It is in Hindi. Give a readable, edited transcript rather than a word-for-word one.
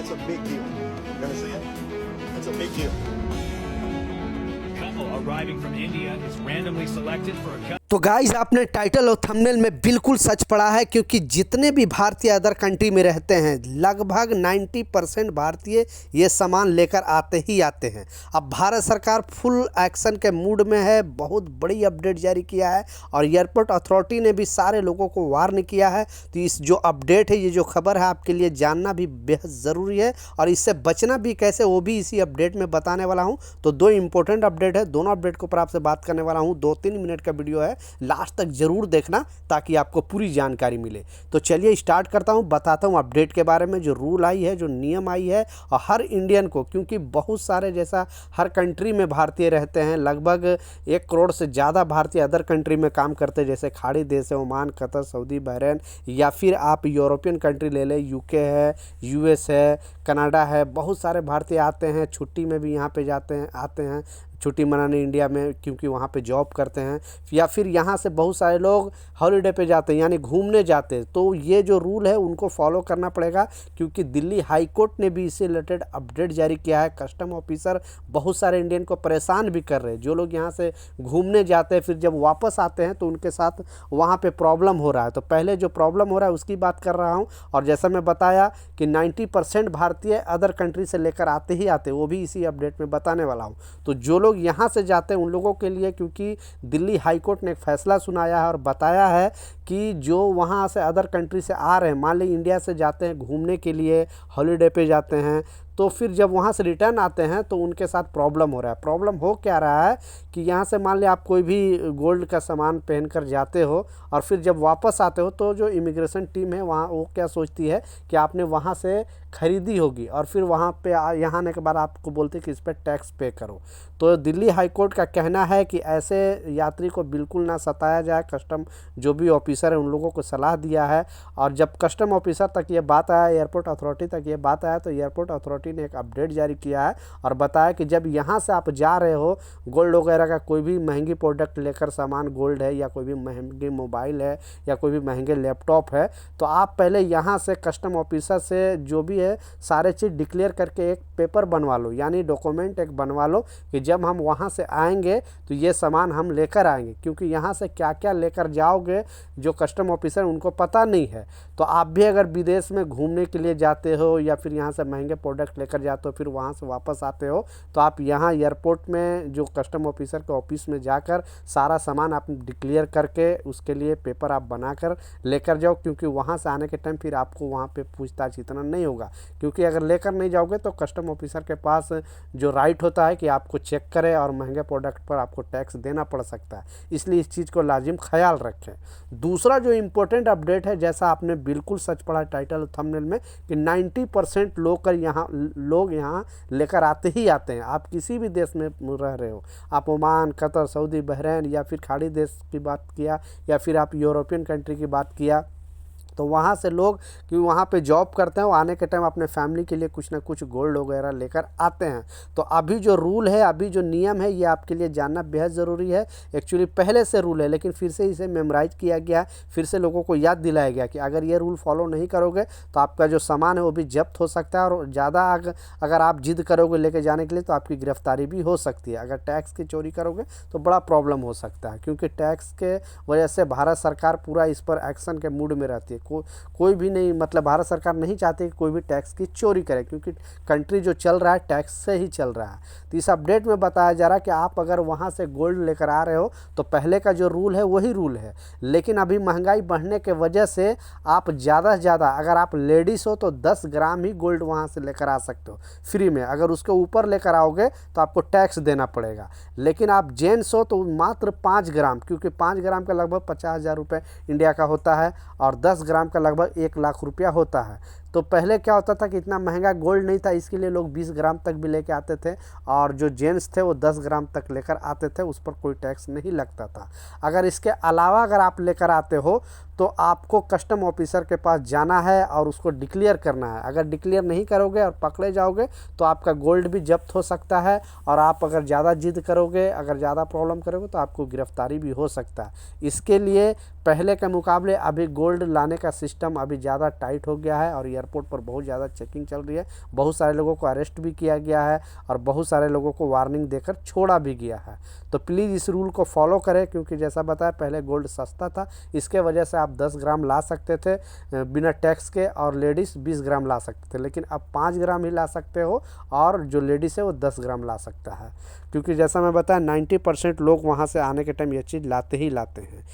That's a big deal. You understand? That's a big deal. Couple arriving from India is randomly selected for a तो गाइज आपने टाइटल और थंबनेल में बिल्कुल सच पढ़ा है, क्योंकि जितने भी भारतीय अदर कंट्री में रहते हैं लगभग 90% भारतीय ये सामान लेकर आते ही आते हैं। अब भारत सरकार फुल एक्शन के मूड में है, बहुत बड़ी अपडेट जारी किया है और एयरपोर्ट अथॉरिटी ने भी सारे लोगों को वार्न किया है। तो इस जो अपडेट है, ये जो खबर है, आपके लिए जानना भी बेहद ज़रूरी है और इससे बचना भी कैसे, वो भी इसी अपडेट में बताने वाला हूँ। तो दो इंपॉर्टेंट अपडेट है, दोनों अपडेट के ऊपर आपसे बात करने वाला हूँ। 2-3 मिनट का वीडियो है, लास्ट तक जरूर देखना ताकि आपको पूरी जानकारी मिले। तो चलिए स्टार्ट करता हूं, बताता हूं अपडेट के बारे में। जो रूल आई है, जो नियम आई है, और हर इंडियन को, क्योंकि बहुत सारे जैसा हर कंट्री में भारतीय रहते हैं, लगभग 1 करोड़ से ज़्यादा भारतीय अदर कंट्री में काम करते हैं, जैसे खाड़ी देश है, ओमान, कतर, सऊदी, बहरीन, या फिर आप यूरोपियन कंट्री ले लें, यूके है, यूएस है, कनाडा है। बहुत सारे भारतीय आते हैं, छुट्टी में भी यहाँ पे जाते हैं, आते हैं छुट्टी मनाने इंडिया में, क्योंकि वहाँ पे जॉब करते हैं, या फिर यहाँ से बहुत सारे लोग हॉलीडे पे जाते हैं, यानी घूमने जाते हैं। तो ये जो रूल है उनको फॉलो करना पड़ेगा, क्योंकि दिल्ली हाई कोर्ट ने भी इससे रिलेटेड अपडेट जारी किया है। कस्टम ऑफिसर बहुत सारे इंडियन को परेशान भी कर रहे हैं। जो लोग यहाँ से घूमने जाते हैं, फिर जब वापस आते हैं तो उनके साथ वहाँ पर प्रॉब्लम हो रहा है। तो पहले जो प्रॉब्लम हो रहा है उसकी बात कर रहा हूँ। और जैसा मैं बताया कि 90% भारतीय अदर कंट्री से लेकर आते ही आते, वो भी इसी अपडेट में बताने वाला हूँ। तो जो लोग यहाँ से जाते हैं उन लोगों के लिए, क्योंकि दिल्ली हाई कोर्ट ने एक फैसला सुनाया है और बताया है कि जो वहाँ से अदर कंट्री से आ रहे हैं, मान लीजिए इंडिया से जाते हैं घूमने के लिए, हॉलीडे पे जाते हैं, तो फिर जब वहाँ से रिटर्न आते हैं तो उनके साथ प्रॉब्लम हो रहा है। प्रॉब्लम हो क्या रहा है कि यहाँ से मान लिया आप कोई भी गोल्ड का सामान पहन कर जाते हो और फिर जब वापस आते हो तो जो इमिग्रेशन टीम है वहाँ, वो क्या सोचती है कि आपने वहाँ से खरीदी होगी और फिर वहाँ पे यहाँ आने के बाद आपको बोलते हैं कि इस पर टैक्स पे करो। तो दिल्ली हाई कोर्ट का कहना है कि ऐसे यात्री को बिल्कुल ना सताया जाए। कस्टम जो भी ऑफिसर है उन लोगों को सलाह दिया है, और जब कस्टम ऑफिसर तक ये बात आया, एयरपोर्ट अथॉरिटी तक ये बात आया, तो एयरपोर्ट अथॉरिटी ने एक अपडेट जारी किया है और बताया कि जब यहाँ से आप जा रहे हो, गोल्ड वगैरह का कोई भी महंगी प्रोडक्ट लेकर, सामान गोल्ड है या कोई भी महंगी मोबाइल है या कोई भी महंगे लैपटॉप है, तो आप पहले यहाँ से कस्टम ऑफिसर से जो भी है सारे चीज़ डिक्लेयर करके एक पेपर बनवा लो, यानी डॉक्यूमेंट एक बनवा लो कि जब हम वहाँ से आएंगे तो ये सामान हम लेकर आएंगे। क्योंकि यहाँ से क्या क्या लेकर जाओगे जो कस्टम ऑफिसर उनको पता नहीं है। तो आप भी अगर विदेश में घूमने के लिए जाते हो या फिर यहाँ से महंगे प्रोडक्ट लेकर जाते हो, फिर वहाँ से वापस आते हो, तो आप यहाँ एयरपोर्ट में जो कस्टम ऑफिसर के ऑफिस में जाकर सारा सामान आप डिक्लेयर करके उसके लिए पेपर आप बनाकर लेकर जाओ। क्योंकि वहाँ से आने के टाइम फिर आपको वहाँ पे पूछताछ इतना नहीं होगा, क्योंकि अगर लेकर नहीं जाओगे तो कस्टम ऑफिसर के पास जो राइट होता है कि आपको चेक करे और महंगे प्रोडक्ट पर आपको टैक्स देना पड़ सकता है। इसलिए इस चीज़ को लाजिम ख्याल रखें। दूसरा जो इम्पोर्टेंट अपडेट है, जैसा आपने बिल्कुल सच पढ़ा टाइटल थंबनेल में, कि 90% लोग यहाँ लेकर आते ही आते हैं। आप किसी भी देश में रह रहे हो, आप ओमान, कतर, सऊदी, बहरीन या फिर खाड़ी देश की बात किया या फिर आप यूरोपियन कंट्री की बात किया, तो वहाँ से लोग कि वहाँ पे जॉब करते हैं, वो आने के टाइम अपने फैमिली के लिए कुछ ना कुछ गोल्ड वगैरह लेकर आते हैं। तो अभी जो रूल है, अभी जो नियम है, ये आपके लिए जानना बेहद ज़रूरी है। एक्चुअली पहले से रूल है, लेकिन फिर से इसे मेमोराइज किया गया, फिर से लोगों को याद दिलाया गया कि अगर ये रूल फॉलो नहीं करोगे तो आपका जो सामान है वो भी जब्त हो सकता है, और ज़्यादा अगर आप जिद करोगे लेके जाने के लिए तो आपकी गिरफ्तारी भी हो सकती है। अगर टैक्स की चोरी करोगे तो बड़ा प्रॉब्लम हो सकता है, क्योंकि टैक्स के वजह से भारत सरकार पूरा इस पर एक्शन के मूड में रहती है। कोई भी नहीं, मतलब भारत सरकार नहीं चाहती कि कोई भी टैक्स की चोरी करे, क्योंकि कंट्री जो चल रहा है टैक्स से ही चल रहा है। तो इस अपडेट में बताया जा रहा है कि आप अगर वहाँ से गोल्ड लेकर आ रहे हो तो पहले का जो रूल है वही रूल है, लेकिन अभी महंगाई बढ़ने के वजह से आप ज़्यादा से ज़्यादा, अगर आप लेडीज़ हो तो 10 ग्राम ही गोल्ड वहाँ से लेकर आ सकते हो फ्री में। अगर उसके ऊपर लेकर आओगे तो आपको टैक्स देना पड़ेगा। लेकिन आप जेंट्स हो तो मात्र 5 ग्राम, क्योंकि 5 ग्राम का लगभग 50,000 रुपये इंडिया का होता है और 10 ग्राम का लगभग 1 लाख रुपया होता है। तो पहले क्या होता था कि इतना महंगा गोल्ड नहीं था, इसके लिए लोग 20 ग्राम तक भी लेके आते थे, और जो जेंट्स थे वो 10 ग्राम तक लेकर आते थे, उस पर कोई टैक्स नहीं लगता था। अगर इसके अलावा अगर आप लेकर आते हो तो आपको कस्टम ऑफिसर के पास जाना है और उसको डिक्लेयर करना है। अगर डिक्लेयर नहीं करोगे और पकड़े जाओगे तो आपका गोल्ड भी जब्त हो सकता है, और आप अगर ज़्यादा जिद करोगे, अगर ज़्यादा प्रॉब्लम करोगे तो आपको गिरफ्तारी भी हो सकता है। इसके लिए पहले के मुकाबले अभी गोल्ड लाने का सिस्टम अभी ज़्यादा टाइट हो गया है और एयरपोर्ट पर बहुत ज़्यादा चेकिंग चल रही है। बहुत सारे लोगों को अरेस्ट भी किया गया है और बहुत सारे लोगों को वार्निंग देकर छोड़ा भी गया है। तो प्लीज़ इस रूल को फॉलो करें, क्योंकि जैसा बताया पहले गोल्ड सस्ता था, इसके वजह से आप 10 ग्राम ला सकते थे बिना टैक्स के, और लेडीज़ 20 ग्राम ला सकते थे, लेकिन अब 5 ग्राम ही ला सकते हो, और जो लेडीज़ है वो 10 ग्राम ला सकता है, क्योंकि जैसा मैं बताया 90% लोग वहाँ से आने के टाइम ये चीज़ लाते ही लाते हैं।